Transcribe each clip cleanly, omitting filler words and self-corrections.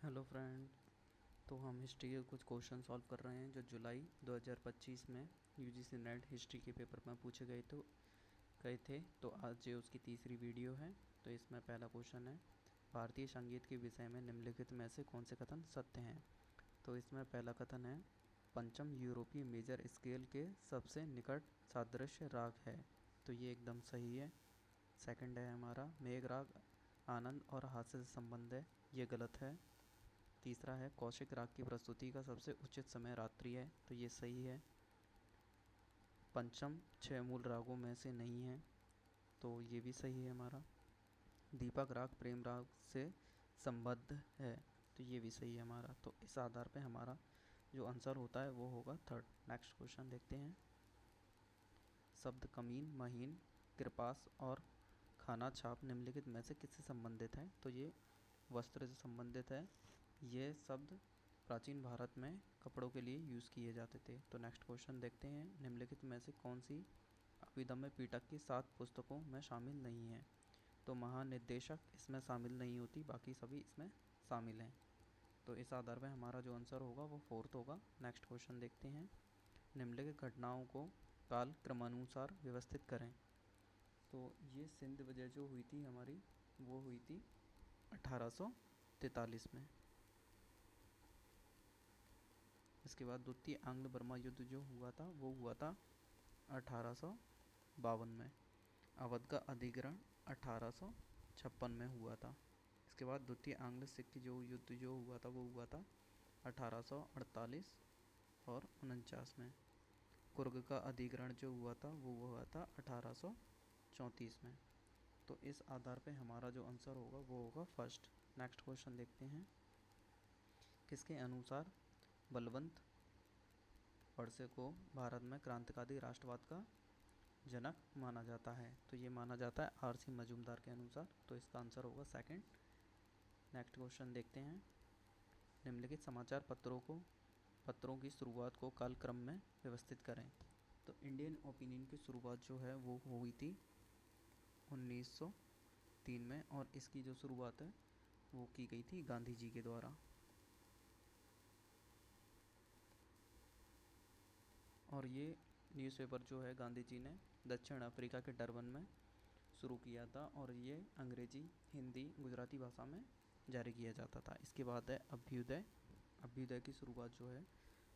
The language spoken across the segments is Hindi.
Hello friend. तो हम हिस्ट्री के कुछ क्वेश्चन सॉल्व कर रहे हैं जो जुलाई 2025 में यूजीसी नेट हिस्ट्री के पेपर में पूछे गए थे। तो आज ये उसकी तीसरी वीडियो है। तो इसमें पहला क्वेश्चन है, भारतीय संगीत के विषय में निम्नलिखित में से कौन से कथन सत्य हैं। तो इसमें पहला कथन है, पंचम यूरोपीय मेजर स्केल के सबसे निकट सादृश्य राग है। तो ये एकदम सही है। सेकंड है हमारा, मेघ राग आनंद और हास्य से संबंध है। ये गलत है। तीसरा है, कौशिक राग की प्रस्तुति का सबसे उचित समय रात्रि है। तो ये सही है। पंचम छह मूल रागों में से नहीं है। तो ये भी सही है हमारा। दीपक राग प्रेम राग से संबद्ध है। तो ये भी सही है हमारा। तो इस आधार पे हमारा जो आंसर होता है वो होगा थर्ड। नेक्स्ट क्वेश्चन देखते हैं। शब्द कमीन, महीन, कृपास और खाना छाप निम्नलिखित में से किससे संबंधित है। तो ये वस्त्र से संबंधित है। ये शब्द प्राचीन भारत में कपड़ों के लिए यूज़ किए जाते थे। तो नेक्स्ट क्वेश्चन देखते हैं, निम्नलिखित में से कौन सी अभिदम्य पीटक की 7 पुस्तकों में शामिल नहीं है। तो महानिदेशक इसमें शामिल नहीं होती, बाकी सभी इसमें शामिल हैं। तो इस आधार पर हमारा जो आंसर होगा वो फोर्थ होगा। नेक्स्ट क्वेश्चन देखते हैं, निम्नलिखित घटनाओं को काल क्रमानुसार व्यवस्थित करें। तो ये सिंध वजह जो हुई थी हमारी, वो हुई थी 1843 में। इसके बाद द्वितीय आंग्ल बर्मा युद्ध जो हुआ था वो हुआ था 1852 में। अवध का अधिग्रहण 1856 में हुआ था। इसके बाद द्वितीय आंग्ल सिख जो युद्ध जो हुआ था वो हुआ था 1848 और 49 में। कुर्ग का अधिग्रहण जो हुआ था वो हुआ था 1834 में। तो इस आधार पे हमारा जो आंसर होगा वो होगा फर्स्ट। नेक्स्ट क्वेश्चन देखते हैं, किसके अनुसार बलवंत वड़से को भारत में क्रांतिकारी राष्ट्रवाद का जनक माना जाता है। तो ये माना जाता है आर.सी. मजूमदार के अनुसार। तो इसका आंसर होगा सेकंड। नेक्स्ट क्वेश्चन देखते हैं, निम्नलिखित समाचार पत्रों की शुरुआत को कालक्रम में व्यवस्थित करें। तो इंडियन ओपिनियन की शुरुआत जो है वो हुई थी 1903 में, और इसकी जो शुरुआत है वो की गई थी गांधी जी के द्वारा। और ये न्यूज़पेपर जो है गांधी जी ने दक्षिण अफ्रीका के डरबन में शुरू किया था, और ये अंग्रेजी, हिंदी, गुजराती भाषा में जारी किया जाता था। इसके बाद है अभ्युदय। अभ्युदय की शुरुआत जो है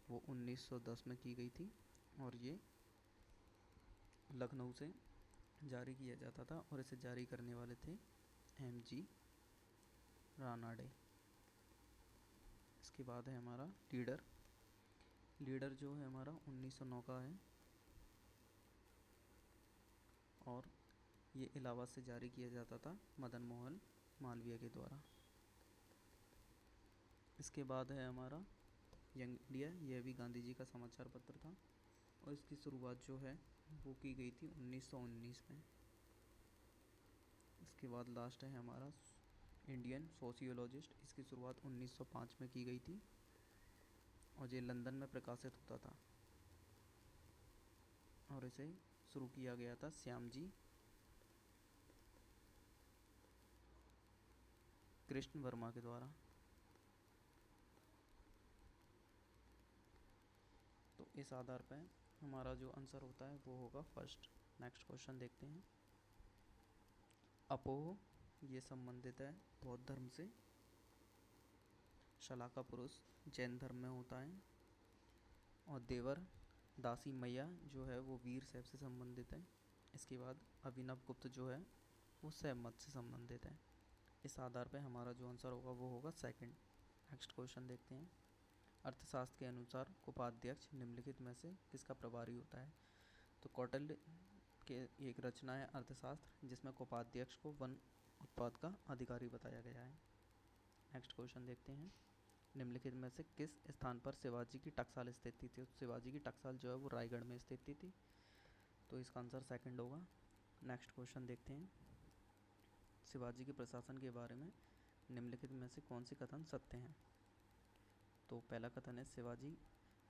वो 1910 में की गई थी, और ये लखनऊ से जारी किया जाता था, और इसे जारी करने वाले थे M.G. रानाडे। इसके बाद है हमारा लीडर। लीडर जो है हमारा 1909 का है, और ये इलाहाबाद से जारी किया जाता था मदन मोहन मालवीय के द्वारा। इसके बाद है हमारा यंग इंडिया। यह भी गांधी जी का समाचार पत्र था, और इसकी शुरुआत जो है वो की गई थी 1919 में। इसके बाद लास्ट है हमारा इंडियन सोशियोलॉजिस्ट। इसकी शुरुआत 1905 में की गई थी, और ये लंदन में प्रकाशित होता था, और इसे शुरू किया गया था श्यामजी कृष्ण वर्मा के द्वारा। तो इस आधार पर हमारा जो आंसर होता है वो होगा फर्स्ट। नेक्स्ट क्वेश्चन देखते हैं, अपोह ये संबंधित है बौद्ध धर्म से। शलाका पुरुष जैन धर्म में होता है, और देवर दासी मैया जो है वो वीर शैव से संबंधित है। इसके बाद अभिनव गुप्त जो है वो शैव मत से संबंधित है। इस आधार पर हमारा जो आंसर होगा वो होगा सेकंड। नेक्स्ट क्वेश्चन देखते हैं, अर्थशास्त्र के अनुसार उपाध्यक्ष निम्नलिखित में से किसका प्रभारी होता है। तो कौटिल्य के एक रचना है अर्थशास्त्र, जिसमें उपाध्यक्ष को वन उत्पाद का अधिकारी बताया गया है। नेक्स्ट क्वेश्चन देखते हैं, निम्नलिखित में से किस स्थान पर शिवाजी की टकसाल स्थित थी। तो शिवाजी की टकसाल जो है वो रायगढ़ में स्थित थी। तो इसका आंसर सेकंड होगा। नेक्स्ट क्वेश्चन देखते हैं, शिवाजी के प्रशासन के बारे में निम्नलिखित में से कौन से कथन सत्य हैं। तो पहला कथन है, शिवाजी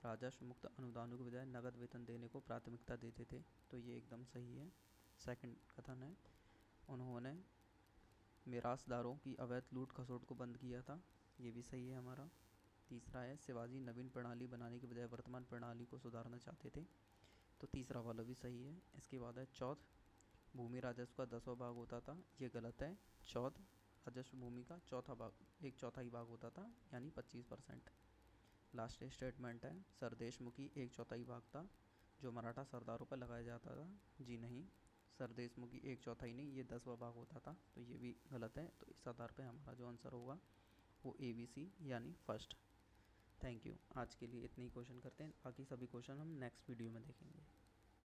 राजस्व मुक्त अनुदानों के बजाय नगद वेतन देने को प्राथमिकता देते थे। तो ये एकदम सही है। सेकंड कथन है, उन्होंने मिरासदारों की अवैध लूट खसोट को बंद किया था। ये भी सही है हमारा। तीसरा है शिवाजी नवीन प्रणाली बनाने के बजाय वर्तमान प्रणाली को सुधारना चाहते थे, तो तीसरा वाला भी सही है। इसके बाद है चौथ, भूमि राजस्व का 10वां भाग होता था, ये गलत है। चौथ राजस्व भूमि का चौथा भाग, एक चौथाई भाग होता था, यानी 25%। लास्ट स्टेटमेंट है सरदेशमुखी एक चौथाई भाग था जो मराठा सरदारों पर लगाया जाता था, जी नहीं, सरदेशमुखी एक चौथाई नहीं, ये 10वां भाग होता था, तो ये भी गलत है। तो इस आधार पर हमारा जो आंसर होगा वो ABC यानी फर्स्ट। Thank you. आज के लिए इतने ही क्वेश्चन करते हैं, बाकी सभी क्वेश्चन हम नेक्स्ट वीडियो में देखेंगे।